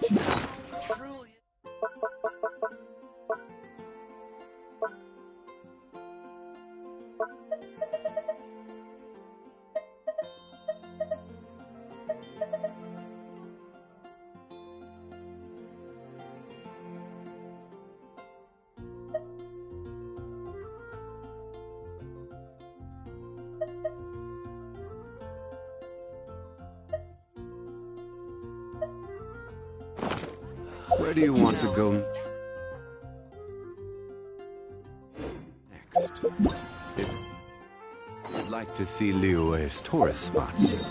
Truly. Where do you want to go next? I'd like to see Liyue's tourist spots.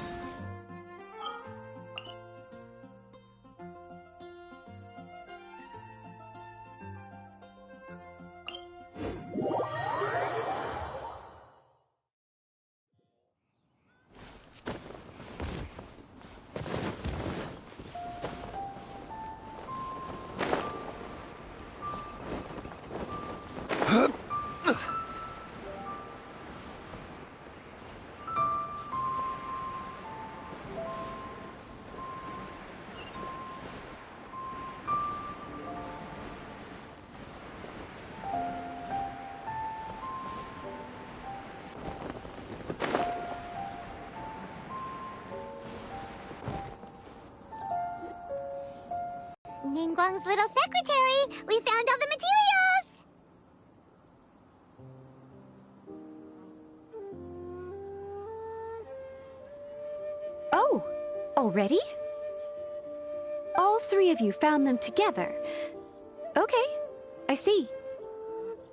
Ningguang's little secretary! We found all the materials! Oh, already? All three of you found them together. Okay, I see.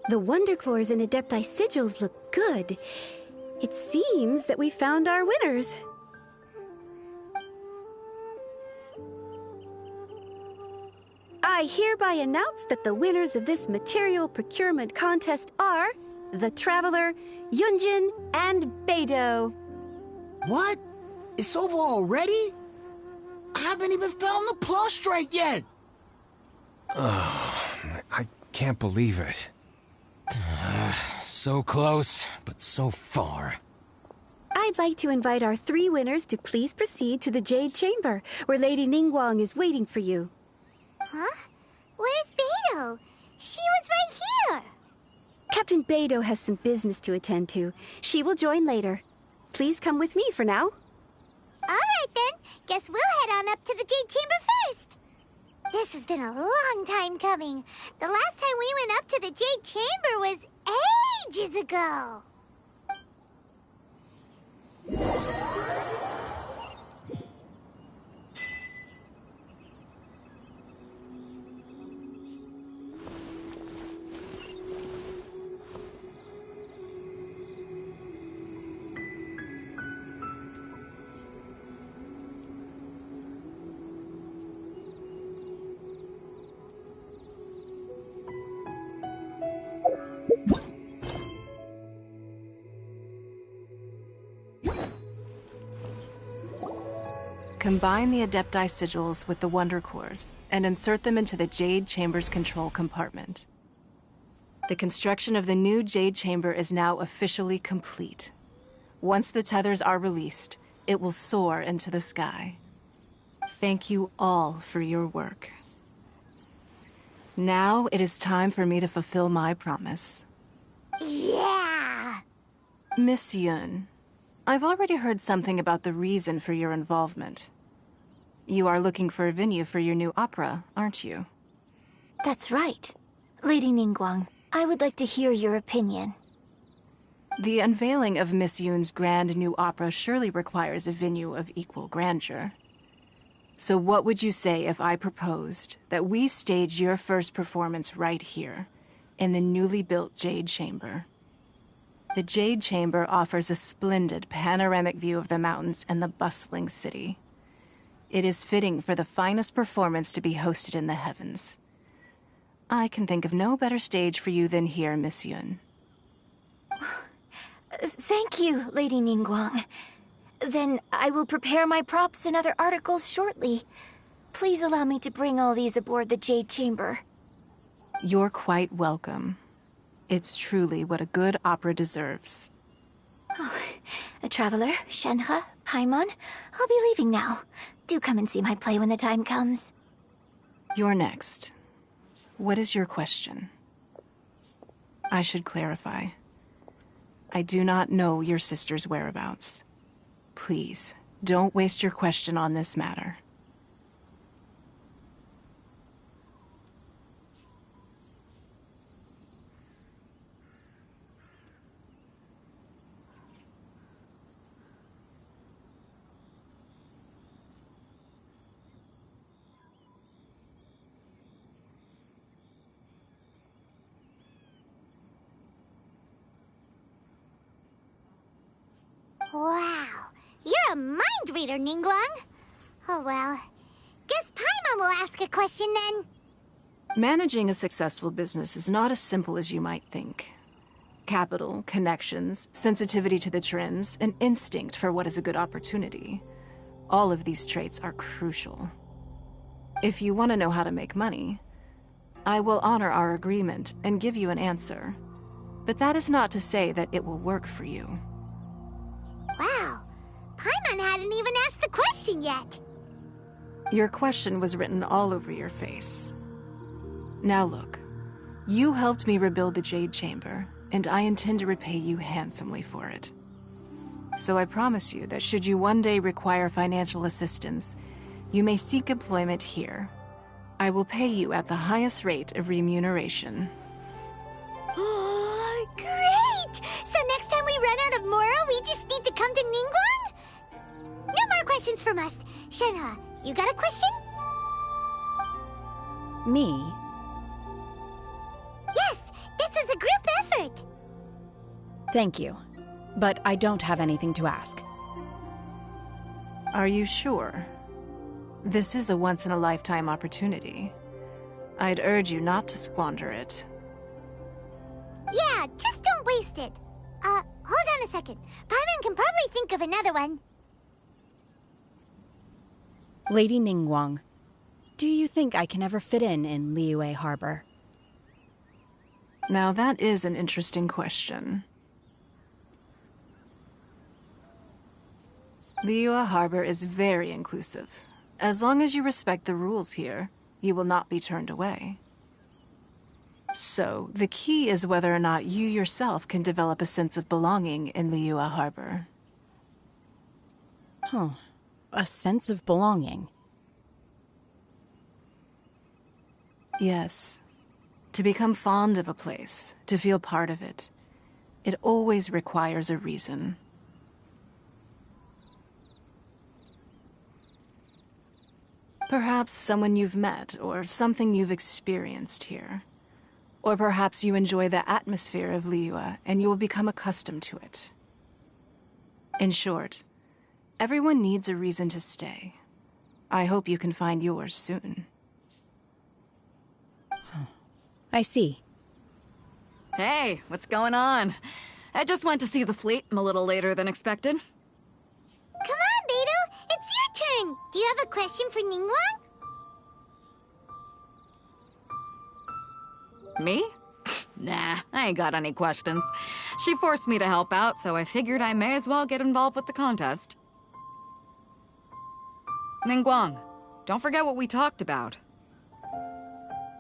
The Wonder Cores and Adepti Sigils look good. It seems that we found our winners. I hereby announce that the winners of this material procurement contest are the Traveler, Yunjin, and Beidou. What? It's over already? I haven't even found the plus strike yet! I can't believe it. So close, but so far. I'd like to invite our three winners to please proceed to the Jade Chamber, where Lady Ningguang is waiting for you. Huh? Where's Beidou? She was right here! Captain Beidou has some business to attend to. She will join later. Please come with me for now. Alright then, guess we'll head on up to the Jade Chamber first. This has been a long time coming. The last time we went up to the Jade Chamber was ages ago. Combine the Adepti Sigils with the Wonder Cores and insert them into the Jade Chamber's control compartment. The construction of the new Jade Chamber is now officially complete. Once the tethers are released, it will soar into the sky. Thank you all for your work. Now it is time for me to fulfill my promise. Yeah! Miss Yun, I've already heard something about the reason for your involvement. You are looking for a venue for your new opera, aren't you? That's right. Lady Ningguang, I would like to hear your opinion. The unveiling of Miss Yun's grand new opera surely requires a venue of equal grandeur. So what would you say if I proposed that we stage your first performance right here, in the newly built Jade Chamber? The Jade Chamber offers a splendid panoramic view of the mountains and the bustling city. It is fitting for the finest performance to be hosted in the heavens. I can think of no better stage for you than here, Miss Yun. Thank you, Lady Ningguang. Then I will prepare my props and other articles shortly. Please allow me to bring all these aboard the Jade Chamber. You're quite welcome. It's truly what a good opera deserves. A traveler, Shenhe, Paimon, I'll be leaving now. Do come and see my play when the time comes. You're next. What is your question? I should clarify. I do not know your sister's whereabouts. Please, don't waste your question on this matter. Wow, you're a mind reader, Ningguang. Oh well, guess Paimon will ask a question then. Managing a successful business is not as simple as you might think. Capital, connections, sensitivity to the trends, and instinct for what is a good opportunity. All of these traits are crucial. If you want to know how to make money, I will honor our agreement and give you an answer. But that is not to say that it will work for you. Wow, Paimon hadn't even asked the question yet. Your question was written all over your face. Now look, you helped me rebuild the Jade Chamber, and I intend to repay you handsomely for it. So I promise you that should you one day require financial assistance, you may seek employment here. I will pay you at the highest rate of remuneration. Oh, great! So next time we run out of Moro, we just need to come to Ningguang? No more questions from us. Shenhe, you got a question? Me? Yes, this is a group effort. Thank you, but I don't have anything to ask. Are you sure? This is a once-in-a-lifetime opportunity. I'd urge you not to squander it. Yeah, just don't waste it. Hold on a second. Paimon can probably think of another one. Lady Ningguang, do you think I can ever fit in Liyue Harbor? Now that is an interesting question. Liyue Harbor is very inclusive. As long as you respect the rules here, you will not be turned away. So, the key is whether or not you yourself can develop a sense of belonging in Liyue Harbor. Huh. A sense of belonging. Yes. To become fond of a place, to feel part of it, it always requires a reason. Perhaps someone you've met, or something you've experienced here. Or perhaps you enjoy the atmosphere of Liyue, and you will become accustomed to it. In short, everyone needs a reason to stay. I hope you can find yours soon. I see. Hey, what's going on? I just went to see the fleet. I'm a little later than expected. Come on, Beidou, it's your turn. Do you have a question for Ningguang? Me? Nah, I ain't got any questions. She forced me to help out, so I figured I may as well get involved with the contest. Ningguang, don't forget what we talked about.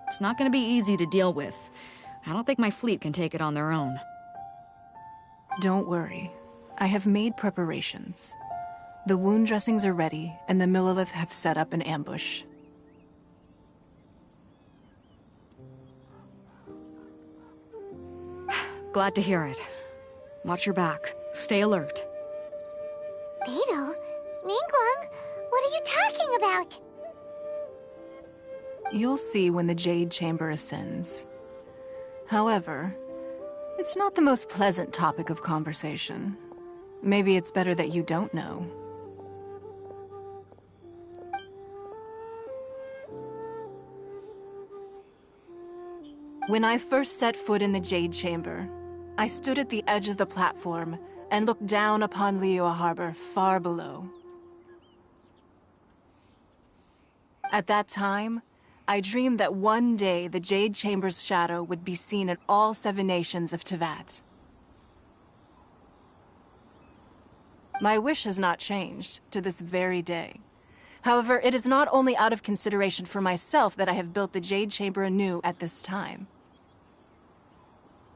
It's not gonna be easy to deal with. I don't think my fleet can take it on their own. Don't worry. I have made preparations. The wound dressings are ready, and the Millelith have set up an ambush. Glad to hear it. Watch your back. Stay alert. Beidou? Ningguang? What are you talking about? You'll see when the Jade Chamber ascends. However, it's not the most pleasant topic of conversation. Maybe it's better that you don't know. When I first set foot in the Jade Chamber, I stood at the edge of the platform and looked down upon Liyue Harbor far below. At that time, I dreamed that one day the Jade Chamber's shadow would be seen in all 7 nations of Teyvat. My wish has not changed to this very day, However, it is not only out of consideration for myself that I have built the Jade Chamber anew at this time.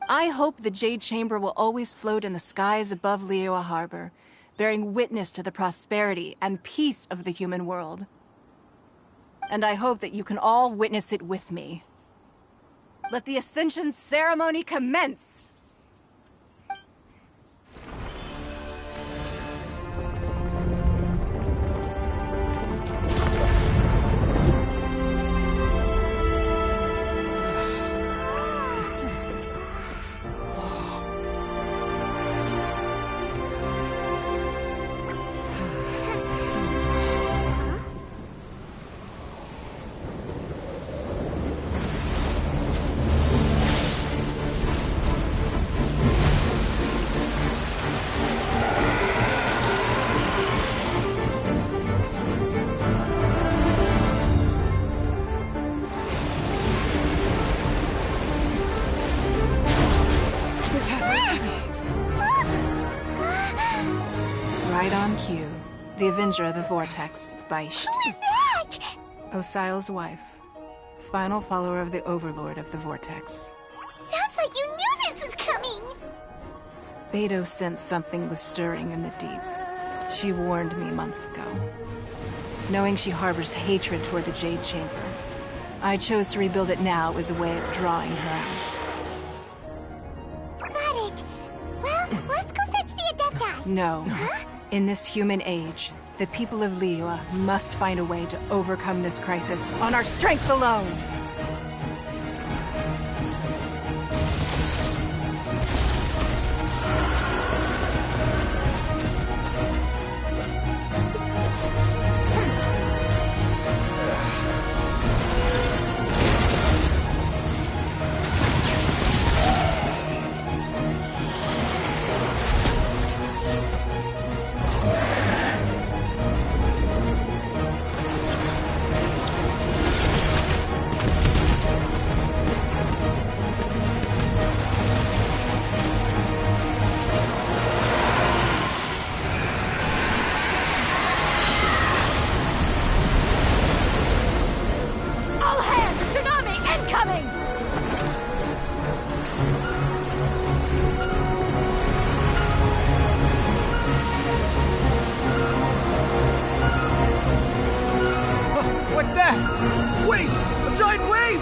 I hope the Jade Chamber will always float in the skies above Liyue Harbor, bearing witness to the prosperity and peace of the human world. And I hope that you can all witness it with me. Let the Ascension ceremony commence! Right on cue. The Avenger of the Vortex, Beisht. Who is that? Osial's wife. Final follower of the Overlord of the Vortex. Sounds like you knew this was coming! Beidou sensed something was stirring in the deep. She warned me months ago. Knowing she harbors hatred toward the Jade Chamber, I chose to rebuild it now as a way of drawing her out. Got it. Well, let's go fetch the Adepti. No. Huh? In this human age, the people of Liyue must find a way to overcome this crisis on our strength alone! What's that? Wait! A giant wave!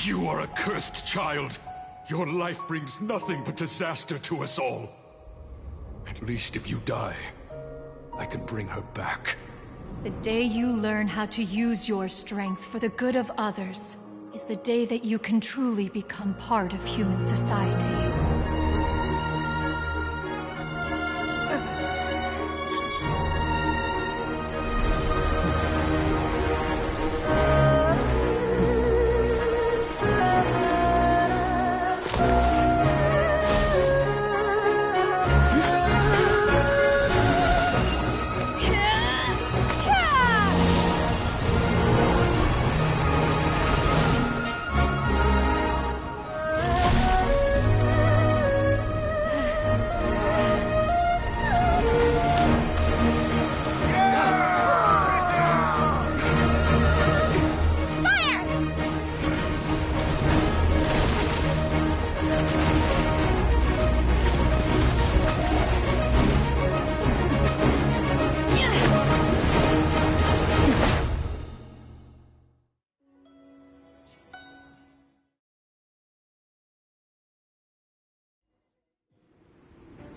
You are a cursed child. Your life brings nothing but disaster to us all. At least if you die, I can bring her back. The day you learn how to use your strength for the good of others is the day that you can truly become part of human society.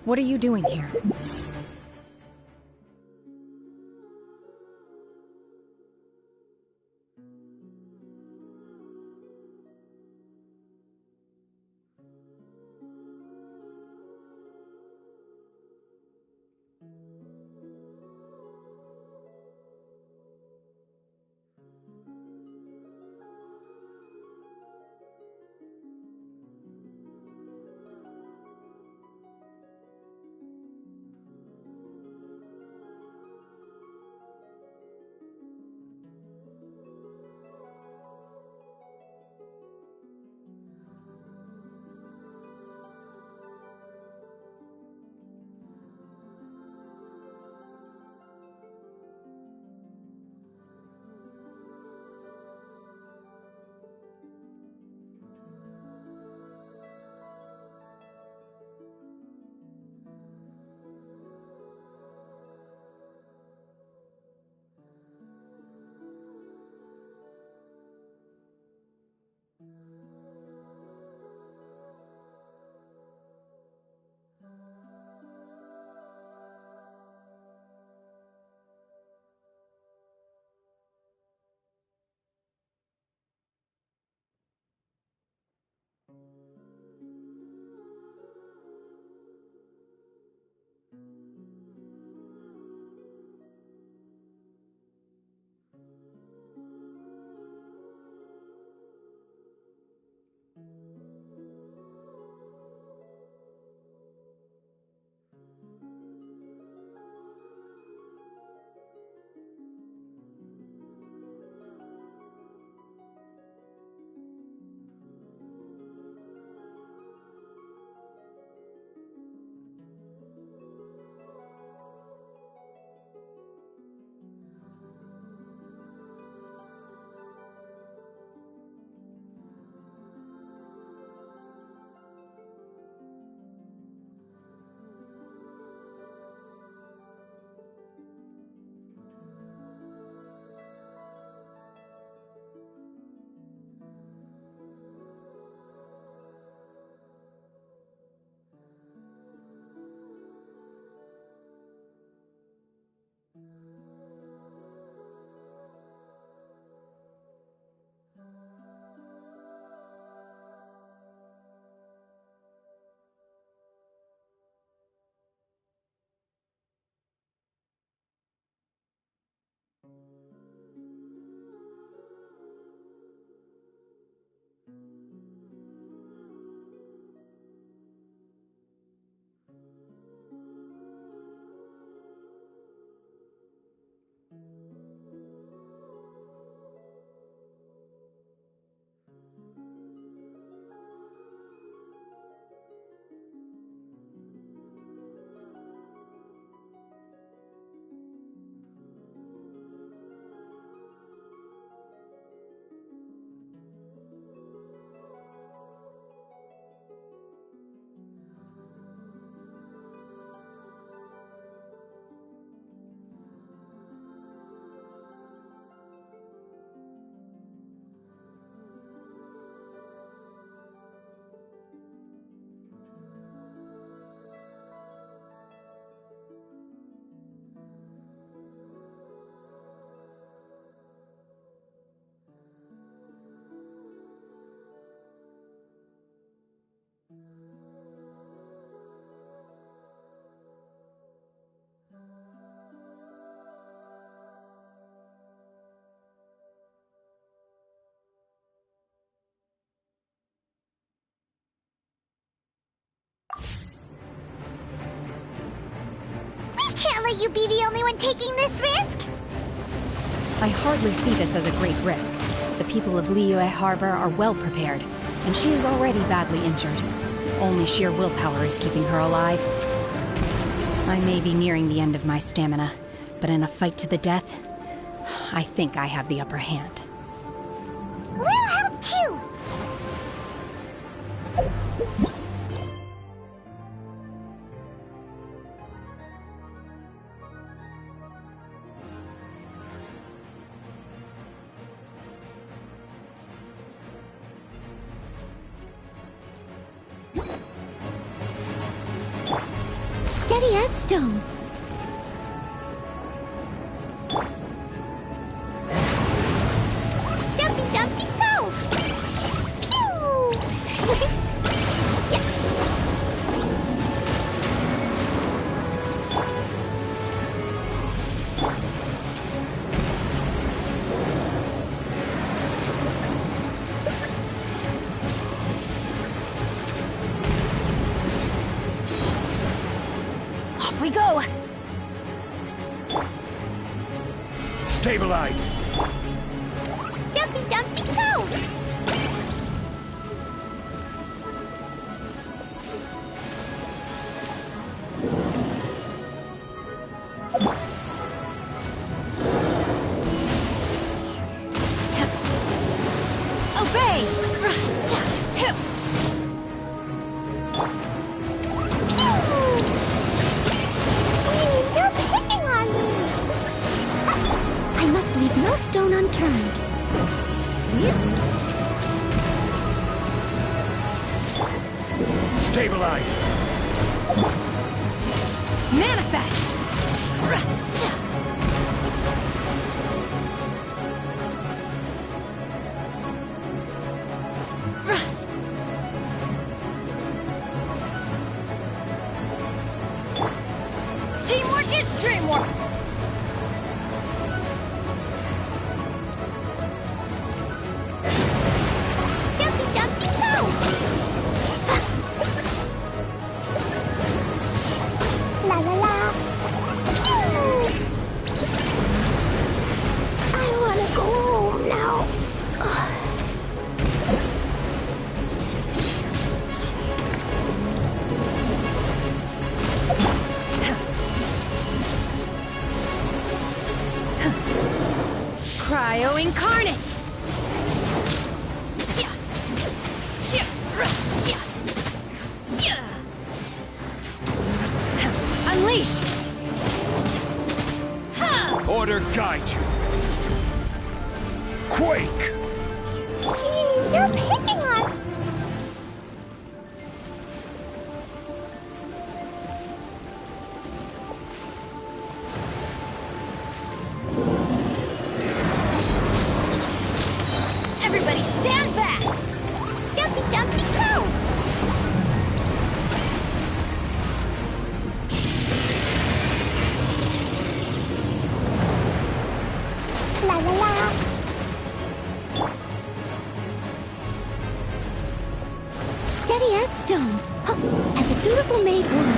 What are you doing here? let you be the only one taking this risk? I hardly see this as a great risk. The people of Liyue Harbor are well prepared, and she is already badly injured. Only sheer willpower is keeping her alive. I may be nearing the end of my stamina, but in a fight to the death, I think I have the upper hand. We'll help too! Steady as stone. Jumpy Dumpty go! Pew! Off we go! Stabilize! Jumpy Dumpty go! Obey! You're picking on me! I must leave no stone unturned. Stabilize! Manifest! Teamwork is dreamwork! Jumpy Dumpty go! La la la! Pew! I wanna go home now. Cryo incarnate! Unleash! Order guide you! Quake! You're picking on... Everybody stand back! Jumpy Dumpty go! La la la! Steady as stone. As a dutiful maid would.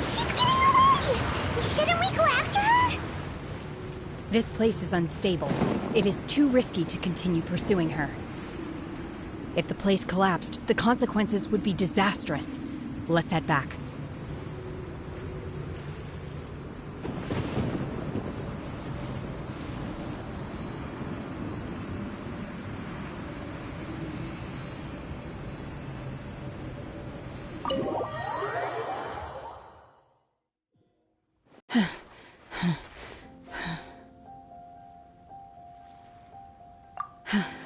She's getting away! Shouldn't we go after her? This place is unstable. It is too risky to continue pursuing her. If the place collapsed, the consequences would be disastrous. Let's head back.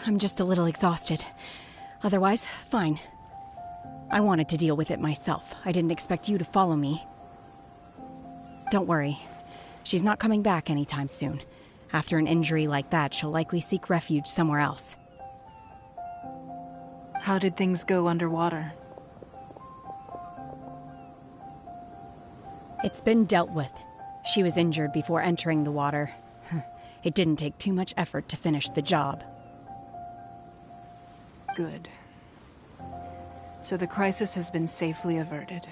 I'm just a little exhausted. Otherwise, fine. I wanted to deal with it myself. I didn't expect you to follow me. Don't worry. She's not coming back anytime soon. After an injury like that, she'll likely seek refuge somewhere else. How did things go underwater? It's been dealt with. She was injured before entering the water. It didn't take too much effort to finish the job. Good. So the crisis has been safely averted.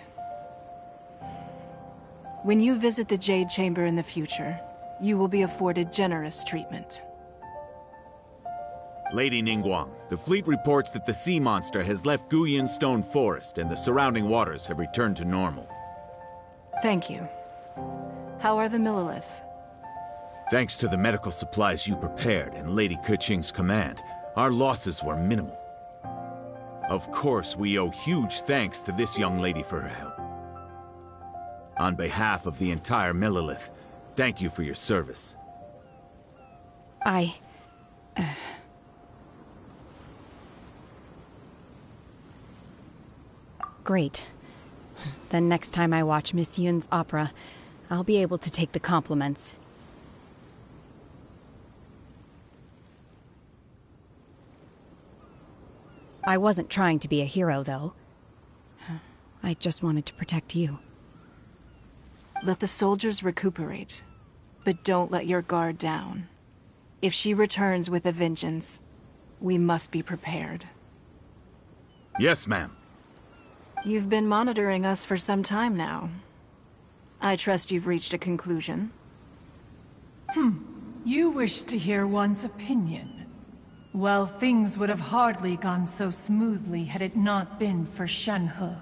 When you visit the Jade Chamber in the future, you will be afforded generous treatment. Lady Ningguang, the fleet reports that the sea monster has left Guyan Stone Forest and the surrounding waters have returned to normal. Thank you. How are the Millilith? Thanks to the medical supplies you prepared and Lady Keqing's command, our losses were minimal. Of course, we owe huge thanks to this young lady for her help. On behalf of the entire Millilith, thank you for your service. Great. Then next time I watch Miss Yun's opera, I'll be able to take the compliments. I wasn't trying to be a hero, though. I just wanted to protect you. Let the soldiers recuperate, but don't let your guard down. If she returns with a vengeance, we must be prepared. Yes, ma'am. You've been monitoring us for some time now. I trust you've reached a conclusion. You wish to hear one's opinion. Well, things would have hardly gone so smoothly had it not been for Shenhe.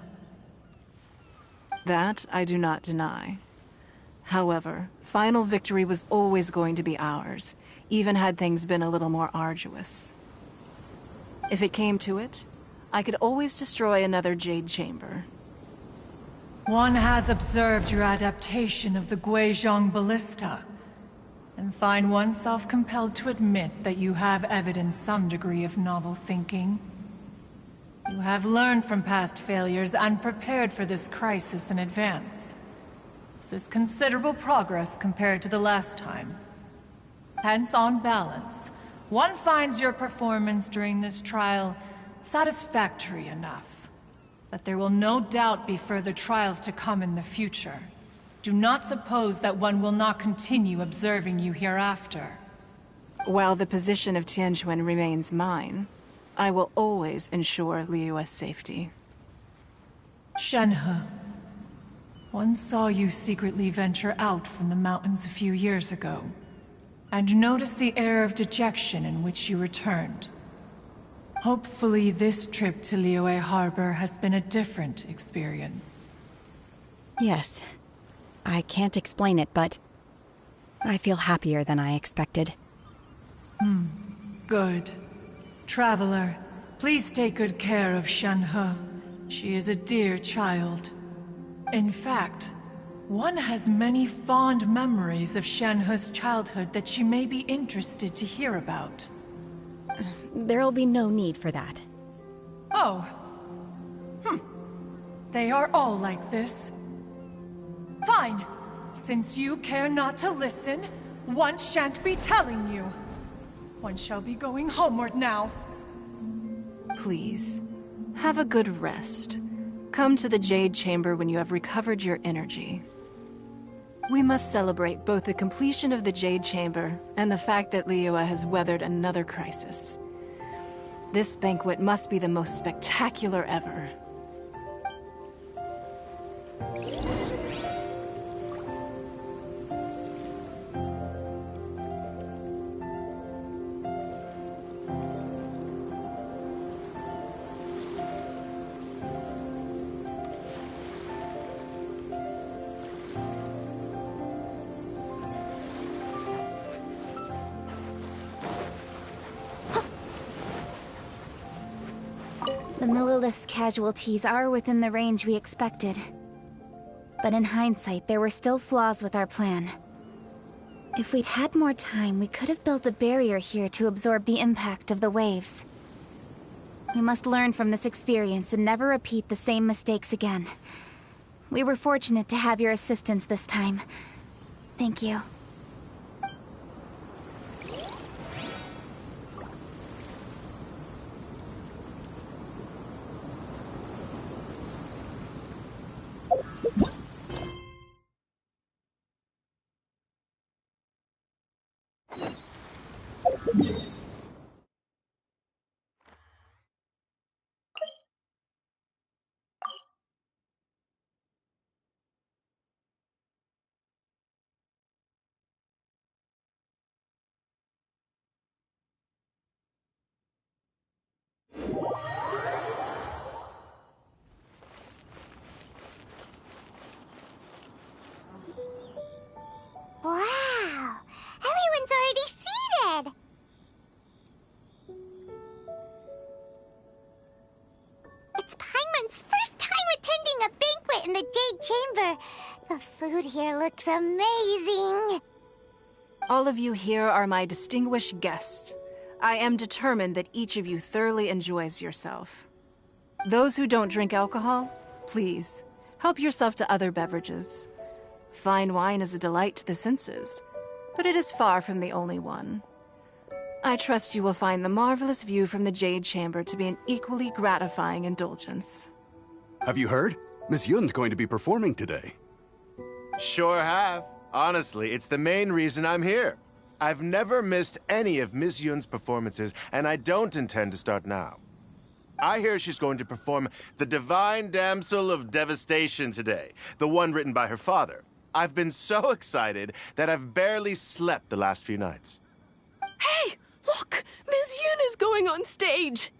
That I do not deny. However, final victory was always going to be ours, even had things been a little more arduous. If it came to it, I could always destroy another Jade Chamber. One has observed your adaptation of the Guizhong Ballista, and find oneself compelled to admit that you have evidenced some degree of novel thinking. You have learned from past failures and prepared for this crisis in advance. This is considerable progress compared to the last time. Hence, on balance, one finds your performance during this trial satisfactory enough. But there will no doubt be further trials to come in the future. Do not suppose that one will not continue observing you hereafter. While the position of Tianquan remains mine, I will always ensure Liyue's safety. Shenhe, one saw you secretly venture out from the mountains a few years ago, and noticed the air of dejection in which you returned. Hopefully this trip to Liyue Harbor has been a different experience. Yes. I can't explain it, but I feel happier than I expected. Good. Traveler, please take good care of Shenhe. She is a dear child. In fact, one has many fond memories of Shenhe's childhood that she may be interested to hear about. There'll be no need for that. Oh. They are all like this. Fine. Since you care not to listen, one shan't be telling you. One shall be going homeward now. Please, have a good rest. Come to the Jade Chamber when you have recovered your energy. We must celebrate both the completion of the Jade Chamber and the fact that Liyue has weathered another crisis. This banquet must be the most spectacular ever. The Millilith's casualties are within the range we expected. But in hindsight, there were still flaws with our plan. If we'd had more time, we could have built a barrier here to absorb the impact of the waves. We must learn from this experience and never repeat the same mistakes again. We were fortunate to have your assistance this time. Thank you. visit in the Jade Chamber. The food here looks amazing. All of you here are my distinguished guests. I am determined that each of you thoroughly enjoys yourself. Those who don't drink alcohol, please, help yourself to other beverages. Fine wine is a delight to the senses, but it is far from the only one. I trust you will find the marvelous view from the Jade Chamber to be an equally gratifying indulgence. Have you heard? Miss Yun's going to be performing today. Sure have. Honestly, it's the main reason I'm here. I've never missed any of Miss Yun's performances, and I don't intend to start now. I hear she's going to perform The Divine Damsel of Devastation today, the one written by her father. I've been so excited that I've barely slept the last few nights. Hey, look! Miss Yun is going on stage!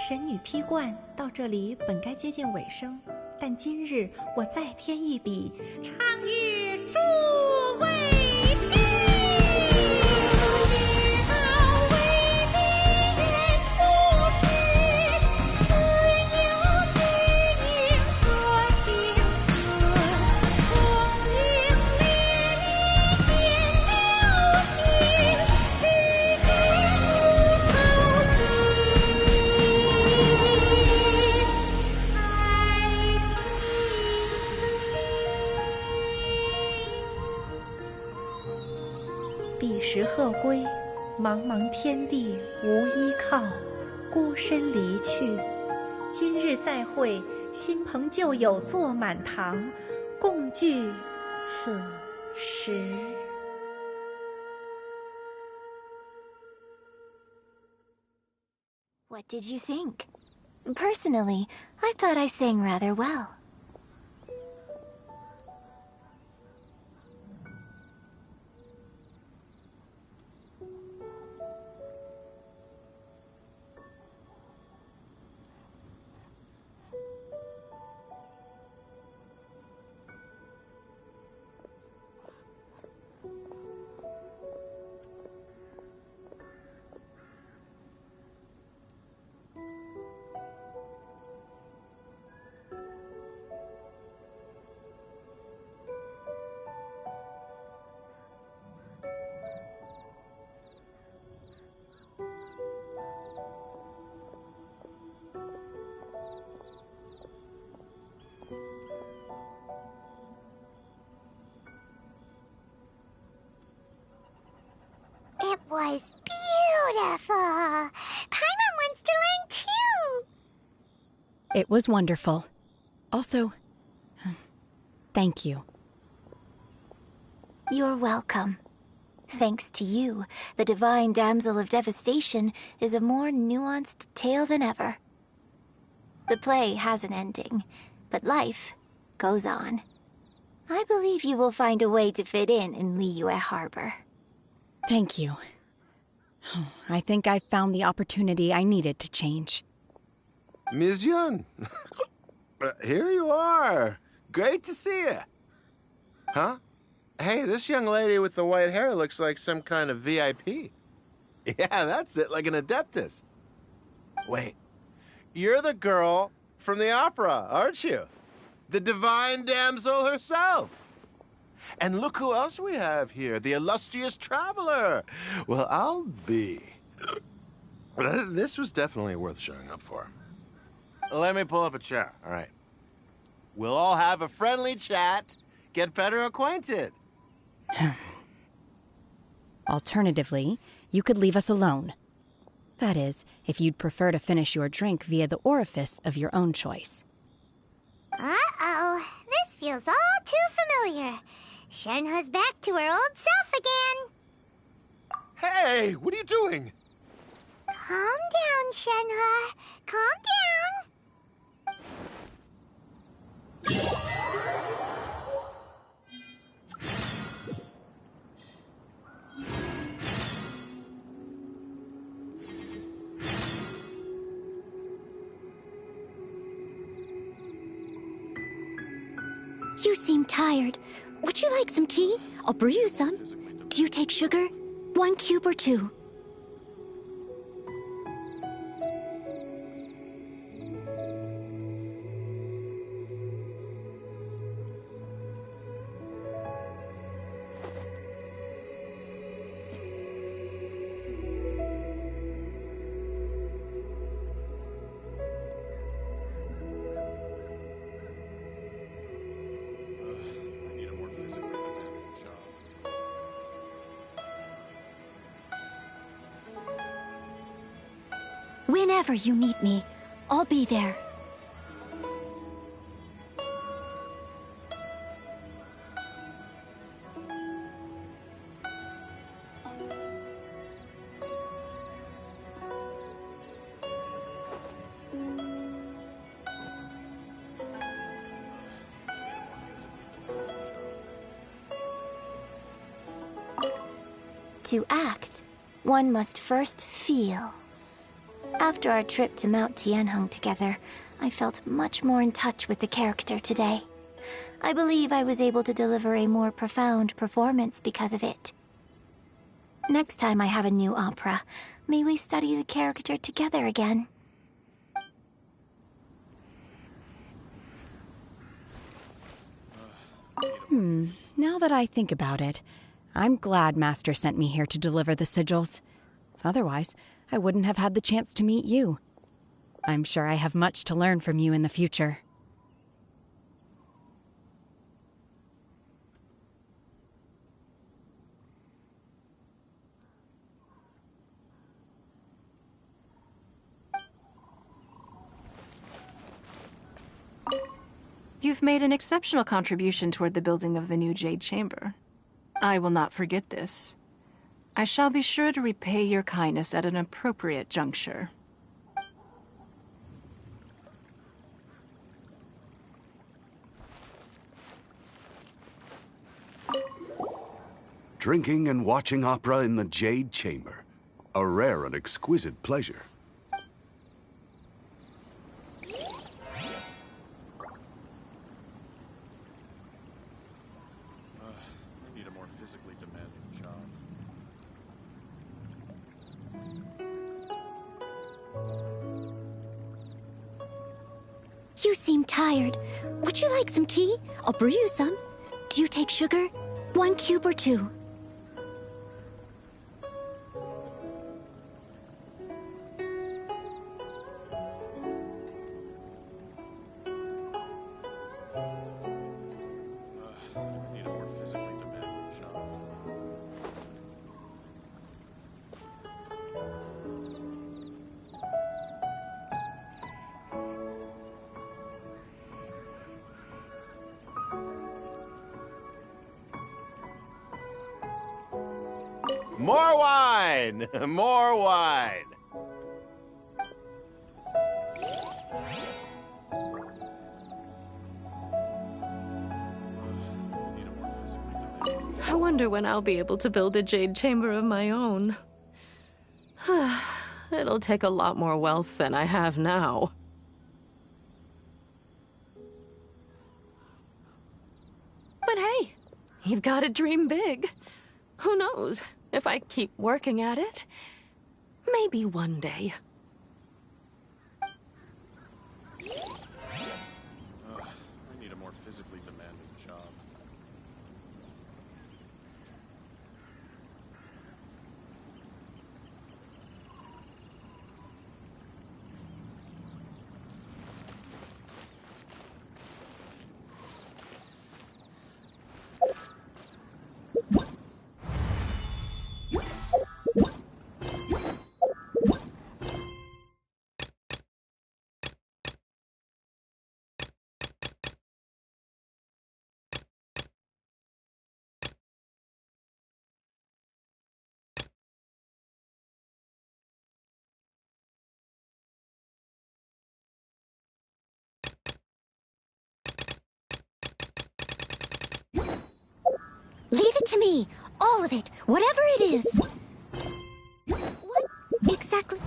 神女劈冠到这里本该接近尾声，但今日我再添一笔，唱与诸位彼时鹤归，茫茫天地无依靠，孤身离去。今日再会，新朋旧友坐满堂，共聚此时。What did you think? Personally, I thought I sang rather well. It was beautiful. Paimon wants to learn too. It was wonderful. Also, thank you. You're welcome. Thanks to you, the Divine Damsel of Devastation is a more nuanced tale than ever. The play has an ending, but life goes on. I believe you will find a way to fit in Liyue Harbor. Thank you. I think I've found the opportunity I needed to change. Ms. Yun, here you are. Great to see you. Huh? Hey, this young lady with the white hair looks like some kind of VIP. Yeah, that's it, like an Adeptus. Wait, you're the girl from the opera, aren't you? The Divine Damsel herself. And look who else we have here, the illustrious traveler. Well, I'll be. This was definitely worth showing up for. Let me pull up a chair, all right? We'll all have a friendly chat, get better acquainted. Alternatively, you could leave us alone. That is, if you'd prefer to finish your drink via the orifice of your own choice. Uh-oh, this feels all too familiar. Shenhe's back to her old self again. Hey, what are you doing? Calm down, Shenhe. Calm down. You seem tired. Would you like some tea? I'll brew you some. Do you take sugar? 1 cube or 2? Whenever you need me, I'll be there. To act, one must first feel. After our trip to Mount Tianheng together, I felt much more in touch with the character today. I believe I was able to deliver a more profound performance because of it. Next time I have a new opera, may we study the character together again. Now that I think about it, I'm glad Master sent me here to deliver the sigils. Otherwise, I wouldn't have had the chance to meet you. I'm sure I have much to learn from you in the future. You've made an exceptional contribution toward the building of the new Jade Chamber. I will not forget this. I shall be sure to repay your kindness at an appropriate juncture. Drinking and watching opera in the Jade Chamber. A rare and exquisite pleasure. I need a more physically demanding job. You seem tired. Would you like some tea? I'll brew you some. Do you take sugar? 1 cube or 2? I need a more physically demanding job. More wine! More wine! I wonder when I'll be able to build a jade chamber of my own. It'll take a lot more wealth than I have now. But hey, you've got to dream big. Who knows? If I keep working at it, maybe one day. I need a more physically demanding job. Leave it to me. All of it. Whatever it is. What exactly?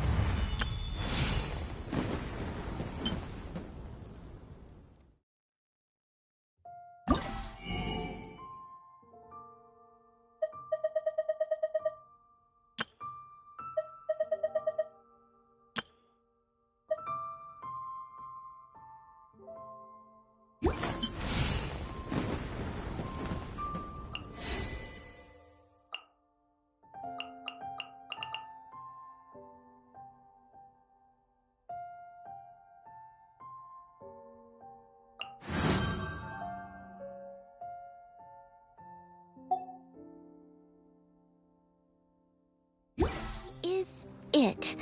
Is it?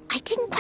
I didn't quite